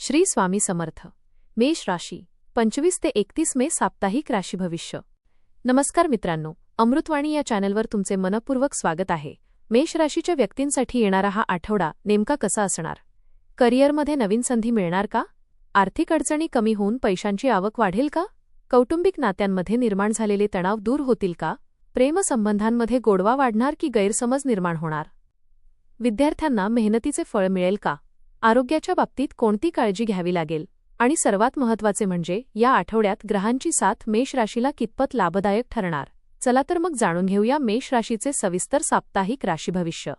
श्री स्वामी समर्थ. मेष राशी 25 ते 31 मे साप्ताहिक राशी भविष्य. नमस्कार मित्रांनो, अमृतवाणी या चॅनलवर तुमचे मनपूर्वक स्वागत आहे. मेष राशीच्या व्यक्तींसाठी येणारा हा आठवडा नेमका कसा असणार? करिअरमध्ये नवीन संधी मिळणार का? आर्थिक अडचणी कमी होऊन पैशांची आवक वाढेल का? कौटुंबिक नात्यांमध्ये निर्माण झालेले तणाव दूर होतील का? प्रेमसंबंधांमध्ये गोडवा वाढणार की गैरसमज निर्माण होणार? विद्यार्थ्यांना मेहनतीचे फळ मिळेल का? आरोग्याच्या बाबतीत कोणती काळजी घ्यावी लागेल? आणि सर्वात महत्त्वाचे म्हणजे या आठवड्यात ग्रहांची साथ मेष राशीला कितपत लाभदायक ठरणार? चला तर मग जाणून घेऊया मेष राशीचे सविस्तर साप्ताहिक राशी भविष्य.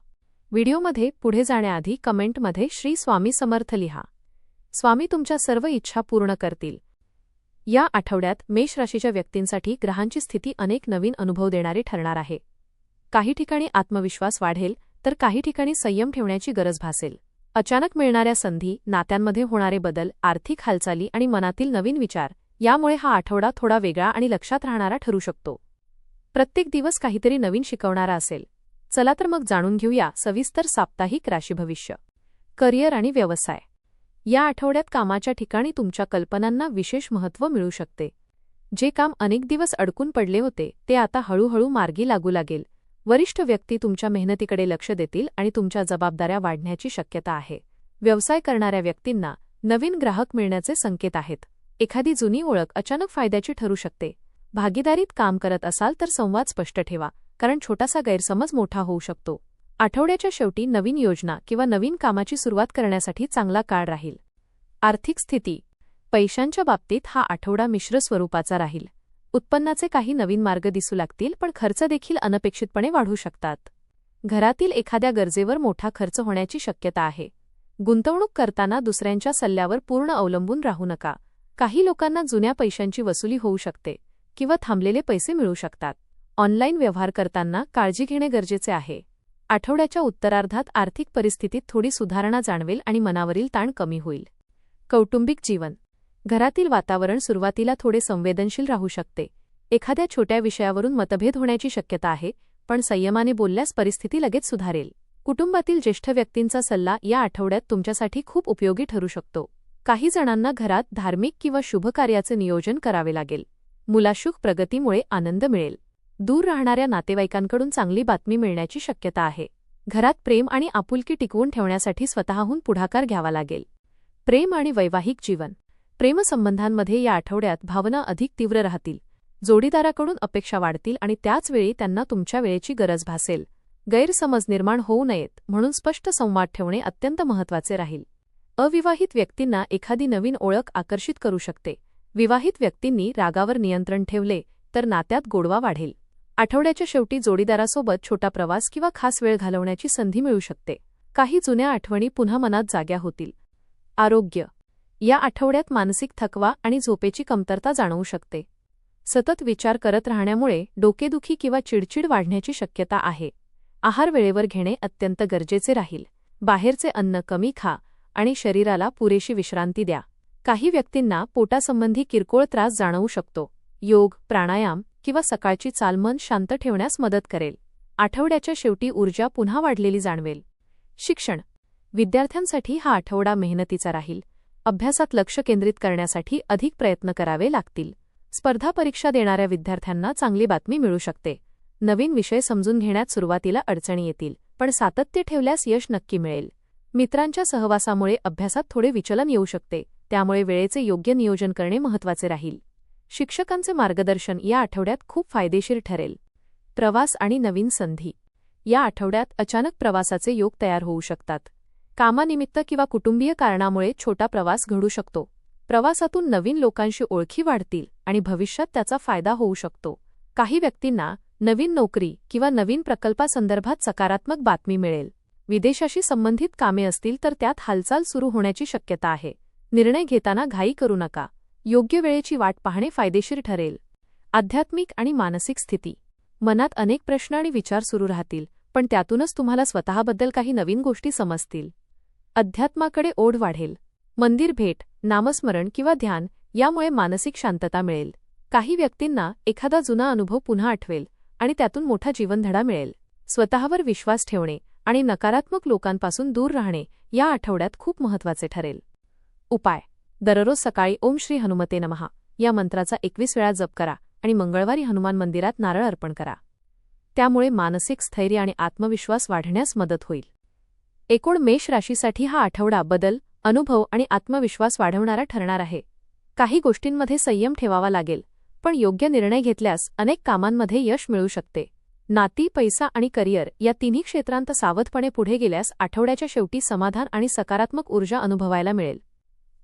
व्हिडिओमध्ये पुढे जाण्याआधी कमेंटमध्ये श्री स्वामी समर्थ लिहा. स्वामी तुमच्या सर्व इच्छा पूर्ण करतील. या आठवड्यात मेष राशीच्या व्यक्तींसाठी ग्रहांची स्थिती अनेक नवीन अनुभव देणारी ठरणार आहे. काही ठिकाणी आत्मविश्वास वाढेल तर काही ठिकाणी संयम ठेवण्याची गरज भासेल. अचानक मिळणाऱ्या संधी, नात्यांमध्ये होणारे बदल, आर्थिक हालचाली आणि मनातील नवीन विचार यामुळे हा आठवडा थोडा वेगळा आणि लक्षात राहणारा ठरू शकतो. प्रत्येक दिवस काहीतरी नवीन शिकवणारा असेल. चला तर मग जाणून घेऊया सविस्तर साप्ताहिक राशी भविष्य. करिअर आणि व्यवसाय. या आठवड्यात कामाच्या ठिकाणी तुमच्या कल्पनांना विशेष महत्त्व मिळू शकते. जे काम अनेक दिवस अडकून पडले होते ते आता हळूहळू मार्गी लागू लागेल. वरिष्ठ व्यक्ती तुमच्या मेहनतीकडे लक्ष देतील आणि तुमच्या जबाबदाऱ्या वाढण्याची शक्यता आहे. व्यवसाय करणाऱ्या व्यक्तींना नवीन ग्राहक मिळण्याचे संकेत आहेत. एखादी जुनी ओळख अचानक फायद्याची ठरू शकते. भागीदारीत काम करत असाल तर संवाद स्पष्ट ठेवा, कारण छोटासा गैरसमज मोठा होऊ शकतो. आठवड्याच्या शेवटी नवीन योजना किंवा नवीन कामाची सुरुवात करण्यासाठी चांगला काळ राहील. आर्थिक स्थिती. पैशांच्या बाबतीत हा आठवडा मिश्र स्वरूपाचा राहील. उत्पन्नाचे काही नवीन मार्ग दिसू लागतील, पण खर्च देखील अनपेक्षितपणे वाढू शकतात. घरातील एखाद्या गरजेवर मोठा खर्च होण्याची शक्यता आहे. गुंतवणूक करताना दुसऱ्यांच्या सल्ल्यावर पूर्ण अवलंबून राहू नका. काही लोकांना जुन्या पैशांची वसुली होऊ शकते किंवा थांबलेले पैसे मिळू शकतात. ऑनलाईन व्यवहार करताना काळजी घेणे गरजेचे आहे. आठवड्याच्या उत्तरार्धात आर्थिक परिस्थितीत थोडी सुधारणा जाणवेल आणि मनावरील ताण कमी होईल. कौटुंबिक जीवन. घरातील वातावरण सुरुवातीला थोडे संवेदनशील राहू शकते. एखाद्या छोट्या विषयावरून मतभेद होण्याची शक्यता आहे, पण संयमाने बोलल्यास परिस्थिती लगेच सुधारेल. कुटुंबातील ज्येष्ठ व्यक्तींचा सल्ला या आठवड्यात तुमच्यासाठी खूप उपयोगी ठरू शकतो. काही जणांना घरात धार्मिक किंवा शुभ कार्याचे नियोजन करावे लागेल. मुलाशुक प्रगतीमुळे आनंद मिळेल. दूर राहणाऱ्या नातेवाईकांकडून चांगली बातमी मिळण्याची शक्यता आहे. घरात प्रेम आणि आपुलकी टिकवून ठेवण्यासाठी स्वतःहून पुढाकार घ्यावा लागेल. प्रेम आणि वैवाहिक जीवन. प्रेमसंबंधांमध्ये या आठवड्यात भावना अधिक तीव्र राहतील. जोडीदाराकडून अपेक्षा वाढतील आणि त्याच वेळी त्यांना तुमच्या वेळेची गरज भासेल. गैरसमज निर्माण होऊ नयेत म्हणून स्पष्ट संवाद ठेवणे अत्यंत महत्त्वाचे राहील. अविवाहित व्यक्तींना एखादी नवीन ओळख आकर्षित करू शकते. विवाहित व्यक्तींनी रागावर नियंत्रण ठेवले तर नात्यात गोडवा वाढेल. आठवड्याच्या शेवटी जोडीदारासोबत छोटा प्रवास किंवा खास वेळ घालवण्याची संधी मिळू शकते. काही जुन्या आठवणी पुन्हा मनात जाग्या होतील. आरोग्य. या आठवड्यात मानसिक थकवा आणि झोपेची कमतरता जाणवू शकते. सतत विचार करत राहण्यामुळे डोकेदुखी किंवा चिडचिड वाढण्याची शक्यता आहे. आहार वेळेवर घेणे अत्यंत गरजेचे राहील. बाहेरचे अन्न कमी खा आणि शरीराला पुरेशी विश्रांती द्या. काही व्यक्तींना पोटासंबंधी किरकोळ त्रास जाणवू शकतो. योग, प्राणायाम किंवा सकाळची चाल मन शांत ठेवण्यास मदत करेल. आठवड्याच्या शेवटी ऊर्जा पुन्हा वाढलेली जाणवेल. शिक्षण. विद्यार्थ्यांसाठी हा आठवडा मेहनतीचा राहील. अभ्यासात लक्ष केंद्रित करण्यासाठी अधिक प्रयत्न करावे लागतील. स्पर्धा परीक्षा देणाऱ्या विद्यार्थ्यांना चांगली बातमी मिळू शकते. नवीन विषय समजून घेण्यात सुरुवातीला अडचणी येतील, पण सातत्य ठेवल्यास यश नक्की मिळेल. मित्रांच्या सहवासामुळे अभ्यासात थोडे विचलन येऊ शकते, त्यामुळे वेळेचे योग्य नियोजन करणे महत्त्वाचे राहील. शिक्षकांचे मार्गदर्शन या आठवड्यात खूप फायदेशीर ठरेल. प्रवास आणि नवीन संधी. या आठवड्यात अचानक प्रवासाचे योग तयार होऊ शकतात. कामानिमित्त किंवा कुटुंबीय कारणामुळे छोटा प्रवास घडू शकतो. प्रवासातून नवीन लोकांशी ओळखी वाढतील आणि भविष्यात त्याचा फायदा होऊ शकतो. काही व्यक्तींना नवीन नोकरी किंवा नवीन प्रकल्पासंदर्भात सकारात्मक बातमी मिळेल. विदेशाशी संबंधित कामे असतील तर त्यात हालचाल सुरू होण्याची शक्यता आहे. निर्णय घेताना घाई करू नका. योग्य वेळेची वाट पाहणे फायदेशीर ठरेल. आध्यात्मिक आणि मानसिक स्थिती. मनात अनेक प्रश्न आणि विचार सुरू राहतील, पण त्यातूनच तुम्हाला स्वतःबद्दल काही नवीन गोष्टी समजतील. अध्यात्माकडे ओढ वाढेल. मंदिर भेट, नामस्मरण किंवा ध्यान यामुळे मानसिक शांतता मिळेल. काही व्यक्तींना एखादा जुना अनुभव पुन्हा आठवेल आणि त्यातून मोठा जीवनधडा मिळेल. स्वतःवर विश्वास ठेवणे आणि नकारात्मक लोकांपासून दूर राहणे या आठवड्यात खूप महत्त्वाचे ठरेल. उपाय: दररोज सकाळी ओम श्री हनुमते नमः या मंत्राचा 21 वेळा जप करा आणि मंगळवारी हनुमान मंदिरात नारळ अर्पण करा. त्यामुळे मानसिक स्थैर्य आणि आत्मविश्वास वाढण्यास मदत होईल. एकूण मेष राशीसाठी हा आठवडा बदल, अनुभव आणि आत्मविश्वास वाढवणारा ठरणार आहे. काही गोष्टींमध्ये संयम ठेवावा लागेल, पण योग्य निर्णय घेतल्यास अनेक कामांमध्ये यश मिळू शकते. नाती, पैसा आणि करिअर या तिन्ही क्षेत्रांत सावधपणे पुढे गेल्यास आठवड्याच्या शेवटी समाधान आणि सकारात्मक ऊर्जा अनुभवायला मिळेल.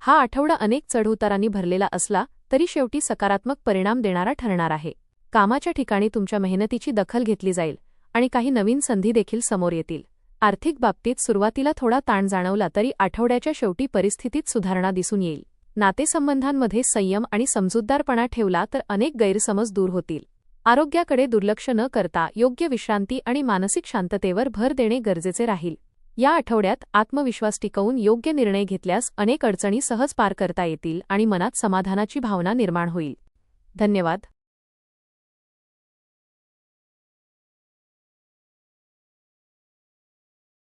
हा आठवडा अनेक चढउतारांनी भरलेला असला तरी शेवटी सकारात्मक परिणाम देणारा ठरणार आहे. कामाच्या ठिकाणी तुमच्या मेहनतीची दखल घेतली जाईल आणि काही नवीन संधी देखील समोर येतील. आर्थिक बाबतीत सुरुवातीला थोडा ताण जाणवला तरी आठवड्याच्या शेवटी परिस्थितीत सुधारणा दिसून येईल. नातेसंबंधांमध्ये संयम आणि समजूतदारपणा ठेवला तर अनेक गैरसमज दूर होतील. आरोग्याकडे दुर्लक्ष न करता योग्य विश्रांती आणि मानसिक शांततेवर भर देणे गरजेचे राहील. या आठवड्यात आत्मविश्वास टिकवून योग्य निर्णय घेतल्यास अनेक अडचणी सहज पार करता येतील आणि मनात समाधानाची भावना निर्माण होईल. धन्यवाद.